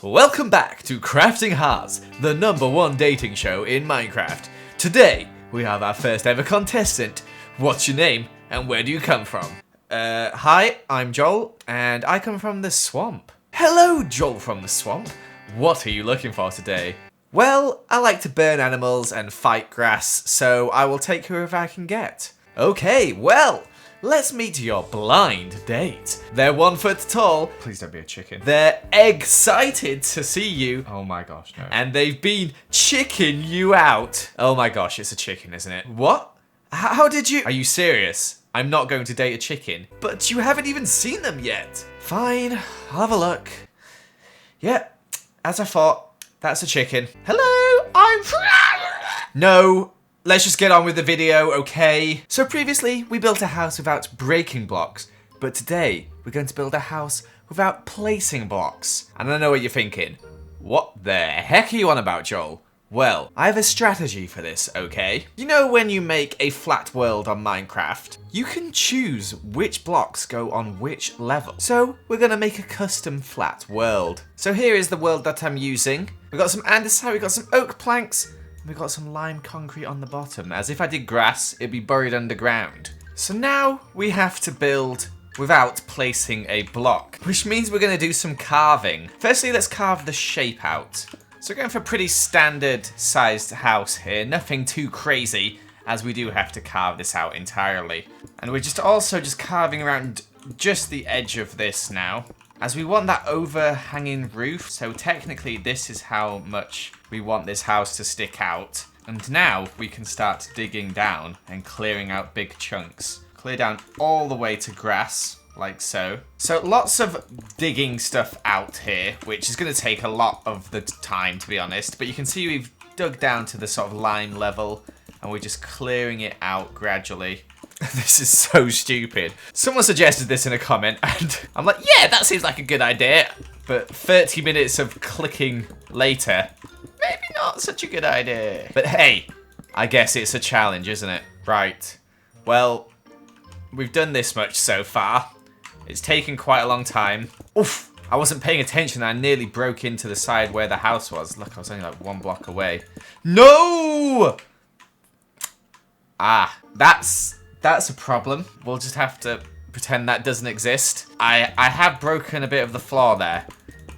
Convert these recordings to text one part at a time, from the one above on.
Welcome back to Crafting Hearts, the #1 dating show in Minecraft. Today, we have our first ever contestant. What's your name and where do you come from? Hi, I'm Joel and I come from the swamp. Hello, Joel from the swamp. What are you looking for today? Well, I like to burn animals and fight grass, so I will take whoever I can get. Okay, well, let's meet your blind date. They're 1 foot tall. Please don't be a chicken. They're excited to see you. Oh my gosh, no. And they've been chicking you out. Oh my gosh, it's a chicken, isn't it? What? How did you? Are you serious? I'm not going to date a chicken. But you haven't even seen them yet. Fine, I'll have a look. Yeah, as I thought, that's a chicken. Hello, I'm... No. Let's just get on with the video, okay? So previously, we built a house without breaking blocks, but today, we're going to build a house without placing blocks. And I know what you're thinking. What the heck are you on about, Joel? Well, I have a strategy for this, okay? You know when you make a flat world on Minecraft, you can choose which blocks go on which level. So, we're gonna make a custom flat world. So here is the world that I'm using. We've got some andesite, we've got some oak planks, we've got some lime concrete on the bottom. As if I did grass, it'd be buried underground. So now we have to build without placing a block, which means we're going to do some carving. Firstly, let's carve the shape out. So we're going for a pretty standard sized house here. Nothing too crazy, as we do have to carve this out entirely. And we're just carving around just the edge of this now, as we want that overhanging roof. So technically this is how much we want this house to stick out. And now we can start digging down and clearing out big chunks. Clear down all the way to grass, like so. So lots of digging stuff out here, which is going to take a lot of the time, to be honest. But you can see we've dug down to the sort of lime level, and we're just clearing it out gradually. This is so stupid. Someone suggested this in a comment, and I'm like, yeah, that seems like a good idea. But 30 minutes of clicking later, maybe not such a good idea. But hey, I guess it's a challenge, isn't it? Right. Well, we've done this much so far. It's taken quite a long time. Oof, I wasn't paying attention. I nearly broke into the side where the house was. Look, I was only like 1 block away. No! Ah, that's a problem. We'll just have to pretend that doesn't exist. I have broken a bit of the floor there,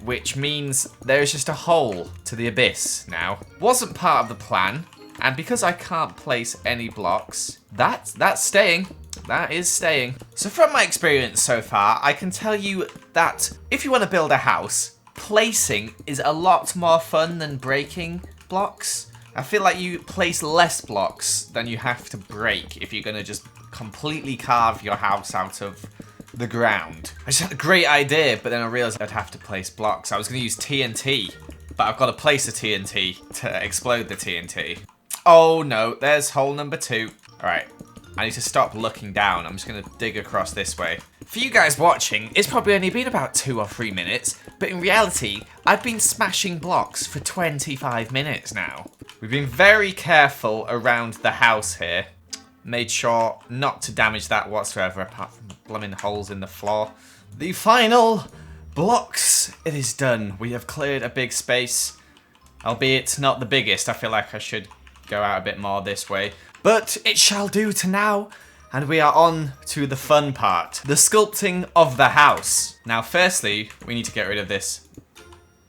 which means there is just a hole to the abyss now. Wasn't part of the plan, and because I can't place any blocks, that's staying. That is staying. So from my experience so far, I can tell you that if you want to build a house, placing is a lot more fun than breaking blocks. I feel like you place less blocks than you have to break if you're going to just completely carve your house out of the ground. I just had a great idea, but then I realized I'd have to place blocks. I was going to use TNT, but I've got to place a TNT to explode the TNT. Oh no, there's hole number 2. All right, I need to stop looking down. I'm just going to dig across this way. For you guys watching, it's probably only been about 2 or 3 minutes, but in reality, I've been smashing blocks for 25 minutes now. We've been very careful around the house here. Made sure not to damage that whatsoever, apart from the blooming holes in the floor. The final blocks. It is done. We have cleared a big space, albeit not the biggest. I feel like I should go out a bit more this way. But it shall do to now. And we are on to the fun part. The sculpting of the house. Now, firstly, we need to get rid of this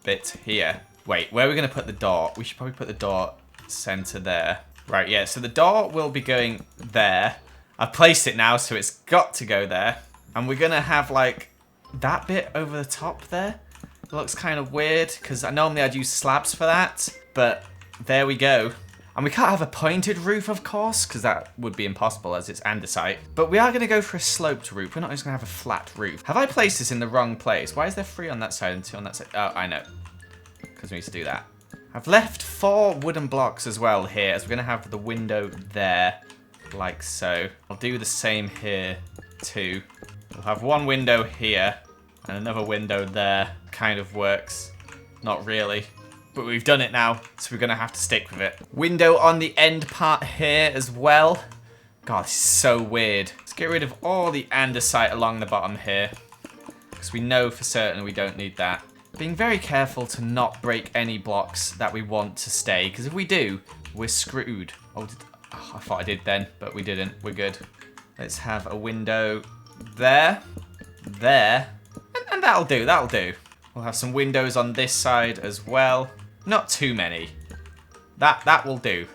bit here. Wait, where are we going to put the door? We should probably put the door center there. Right, yeah, so the door will be going there. I've placed it now, so it's got to go there. And we're going to have, like, that bit over the top there. It looks kind of weird, because normally I'd use slabs for that. But there we go. And we can't have a pointed roof, of course, because that would be impossible as it's andesite. But we are going to go for a sloped roof. We're not just going to have a flat roof. Have I placed this in the wrong place? Why is there 3 on that side and 2 on that side? Oh, I know. Because we need to do that. I've left 4 wooden blocks as well here, as we're going to have the window there, like so. I'll do the same here, too. We'll have 1 window here, and another window there. Kind of works. Not really. But we've done it now, so we're going to have to stick with it. Window on the end part here as well. God, this is so weird. Let's get rid of all the andesite along the bottom here, because we know for certain we don't need that. being very careful to not break any blocks that we want to stay, because if we do, we're screwed. Oh, I thought I did then, but we didn't. We're good. Let's have a window there, there, and that'll do, that'll do. We'll have some windows on this side as well. Not too many. That will do.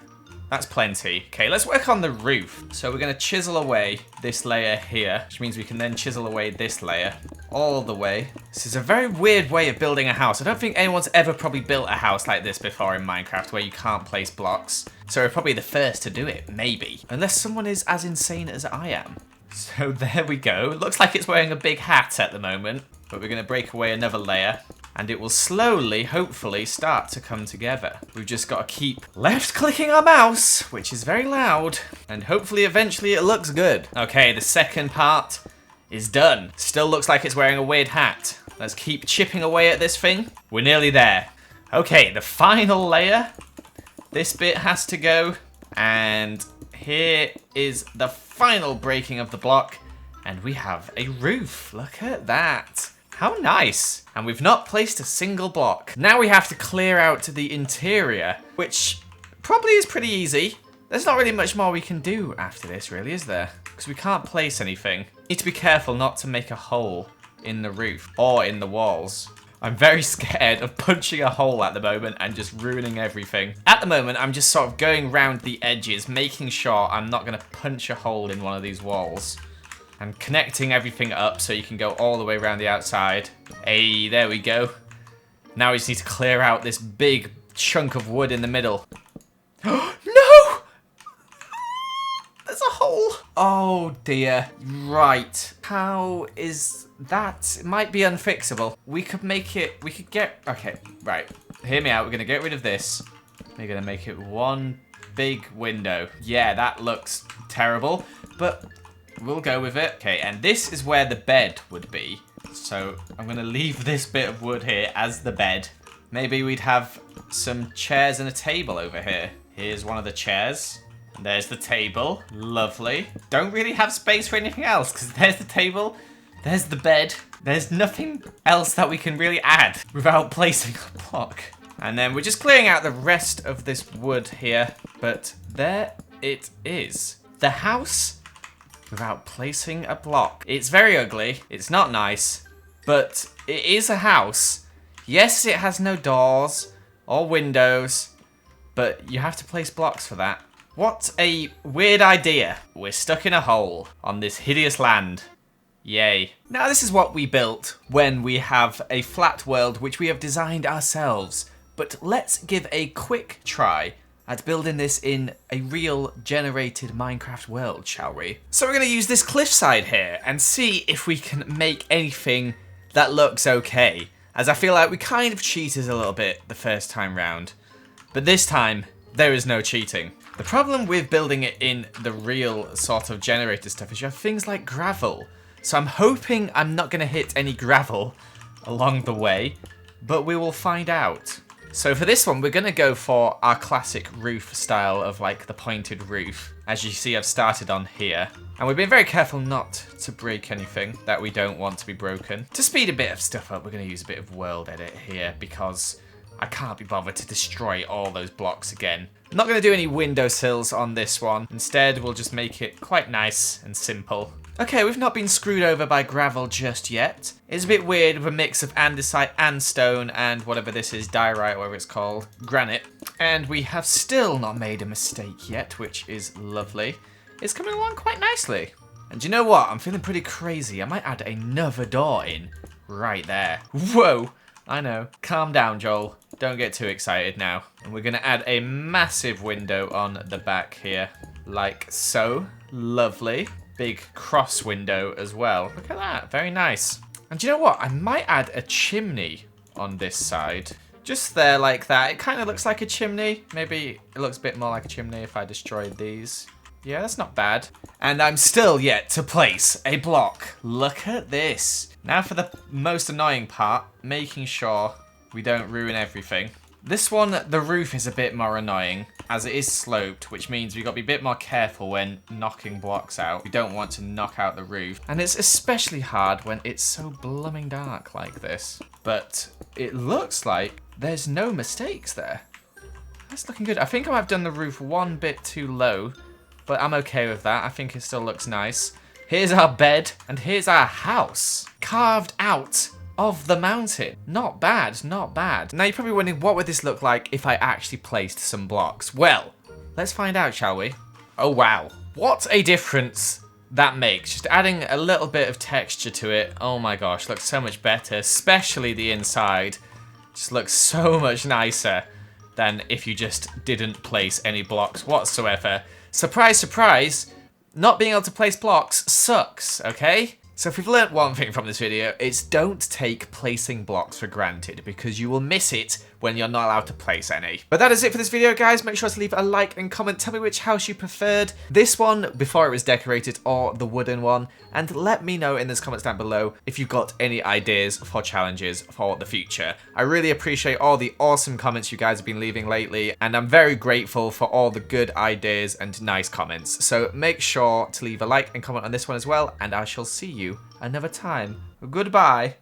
That's plenty. Okay, let's work on the roof. So we're going to chisel away this layer here, which means we can then chisel away this layer all the way. This is a very weird way of building a house. I don't think anyone's ever probably built a house like this before in Minecraft where you can't place blocks. So we're probably the first to do it, maybe. Unless someone is as insane as I am. So there we go. Looks like it's wearing a big hat at the moment, but we're going to break away another layer. And it will slowly, hopefully, start to come together. We've just got to keep left-clicking our mouse, which is very loud. And hopefully, eventually, it looks good. Okay, the second part is done. Still looks like it's wearing a weird hat. Let's keep chipping away at this thing. We're nearly there. Okay, the final layer. This bit has to go. And here is the final breaking of the block. And we have a roof. Look at that. How nice. And we've not placed a single block. Now we have to clear out the interior, which probably is pretty easy. There's not really much more we can do after this, really, is there? Because we can't place anything. Need to be careful not to make a hole in the roof or in the walls. I'm very scared of punching a hole at the moment and just ruining everything. At the moment, I'm just sort of going round the edges, making sure I'm not going to punch a hole in one of these walls. And connecting everything up so you can go all the way around the outside. Hey, there we go. Now we just need to clear out this big chunk of wood in the middle. No! There's a hole. Oh dear. Right. How is that? It might be unfixable. We could make it, we could get, okay, right. Hear me out. We're going to get rid of this. We're going to make it one big window. Yeah, that looks terrible, but we'll go with it. Okay, and this is where the bed would be. So I'm going to leave this bit of wood here as the bed. Maybe we'd have some chairs and a table over here. Here's one of the chairs. And there's the table. Lovely. Don't really have space for anything else because there's the table. There's the bed. There's nothing else that we can really add without placing a block. And then we're just clearing out the rest of this wood here. But there it is. The house without placing a block. It's very ugly. It's not nice, but it is a house. Yes, it has no doors or windows, but you have to place blocks for that. What a weird idea. We're stuck in a hole on this hideous land. Yay. Now this is what we built when we have a flat world which we have designed ourselves. But let's give a quick try at building this in a real generated Minecraft world, shall we? So we're going to use this cliffside here and see if we can make anything that looks okay. As I feel like we kind of cheated a little bit the first time round. But this time, there is no cheating. The problem with building it in the real sort of generator stuff is you have things like gravel. So I'm hoping I'm not going to hit any gravel along the way, but we will find out. So for this one, we're going to go for our classic roof style of like the pointed roof. As you see, I've started on here. And we've been very careful not to break anything that we don't want to be broken. To speed a bit of stuff up, we're going to use a bit of world edit here because I can't be bothered to destroy all those blocks again. I'm not going to do any windowsills on this one. Instead, we'll just make it quite nice and simple. Okay, we've not been screwed over by gravel just yet. It's a bit weird with a mix of andesite and stone and whatever this is, diorite, whatever it's called, granite. And we have still not made a mistake yet, which is lovely. It's coming along quite nicely. And you know what? I'm feeling pretty crazy. I might add another door in right there. Whoa! I know. Calm down, Joel. Don't get too excited now. And we're going to add a massive window on the back here, like so. Lovely. Big cross window as well. Look at that. Very nice. And do you know what? I might add a chimney on this side. Just there like that. It kind of looks like a chimney. Maybe it looks a bit more like a chimney if I destroyed these. Yeah, that's not bad. And I'm still yet to place a block. Look at this. Now for the most annoying part, making sure we don't ruin everything. This one, the roof is a bit more annoying as it is sloped, which means we've got to be a bit more careful when knocking blocks out. We don't want to knock out the roof. And it's especially hard when it's so blooming dark like this. But it looks like there's no mistakes there. That's looking good. I think I might have done the roof one bit too low, but I'm okay with that. I think it still looks nice. Here's our bed, and here's our house. Carved out of the mountain. Not bad, not bad. Now you're probably wondering, what would this look like if I actually placed some blocks? Well, let's find out, shall we? Oh wow, what a difference that makes. Just adding a little bit of texture to it. Oh my gosh, looks so much better, especially the inside. Just looks so much nicer than if you just didn't place any blocks whatsoever. Surprise, surprise, not being able to place blocks sucks, okay? So if we've learnt one thing from this video, it's don't take placing blocks for granted, because you will miss it when you're not allowed to place any. But that is it for this video, guys. Make sure to leave a like and comment. Tell me which house you preferred, this one before it was decorated or the wooden one. And let me know in the comments down below if you've got any ideas for challenges for the future. I really appreciate all the awesome comments you guys have been leaving lately, and I'm very grateful for all the good ideas and nice comments. So make sure to leave a like and comment on this one as well, and I shall see you another time. Goodbye.